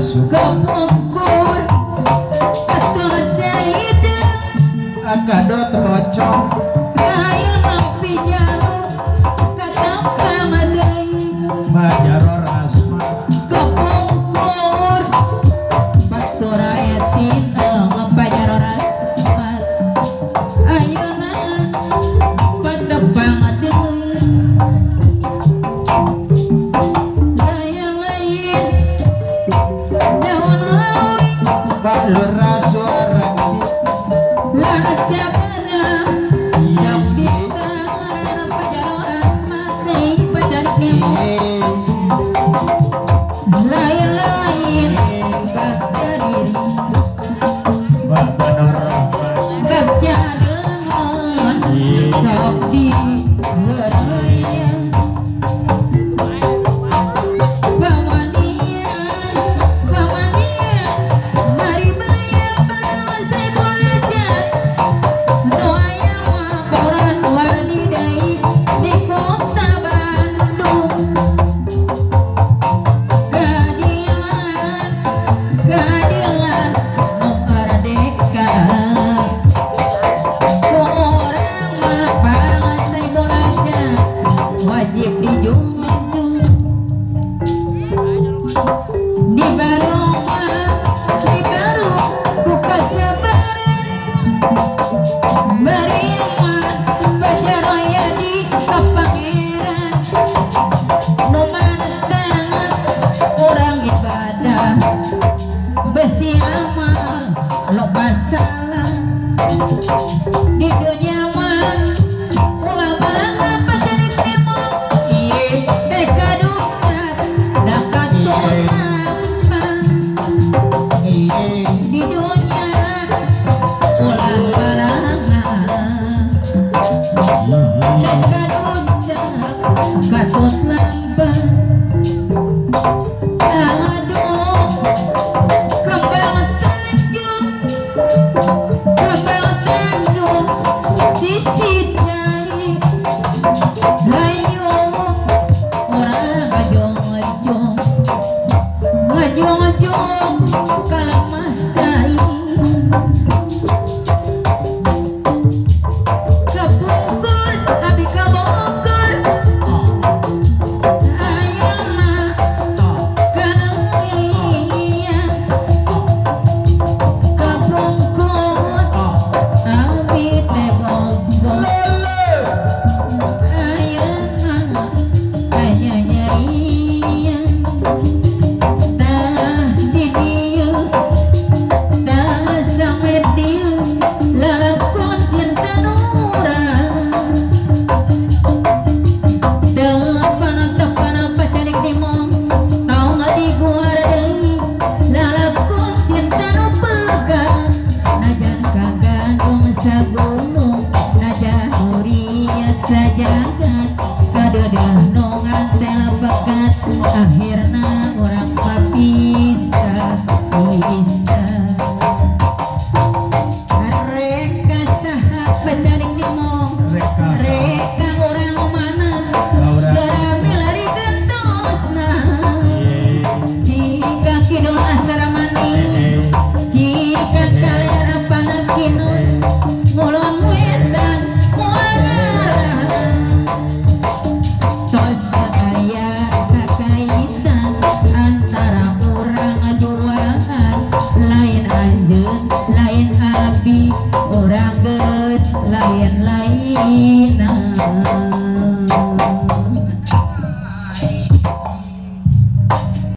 kepungkur atur jahit akadot bocong kayu lampi jarum katambang adai bajaror asma kepungkur batur ayatin ngepajaror asma ayeuna patepang adai daya lain daun lawi balura suara lana cakera sampai tangan pajaror asma teh pajarik nemo lain-lain baca diri baca dengan sok di berian pamanian mari bayar bangsa belajar doanya laporan wadidai di kota Bandung keadilan merdeka ku orang mah bangsa belajar wajib dijunjung di Barong ku kesabaran beriman baca raya di kepangeran nu mantangan orang ibadah besi amal loba salah di dunia mah ulah banget pacarik nemo teka dosa dakat nampang di dunia ulah balangan teka dosa katut nampang aduh kembang tanjung sisi jai ayo orang ngajong kalau masai kepungkur tapi kebongkar ayeuna kaneuyan kepungkur abi teh bombong ayeuna kanya nyerian tah di dieu tah sampai dieu lalakon cinta nurang depan pacarik dimong tau ngadi guar deui lalakon cinta nu pegat najan kagandung sagunung najan huriat sajagat kadedah nongan tela pegat akhirna orang papisah bisa mereka sahabat pacarik dimong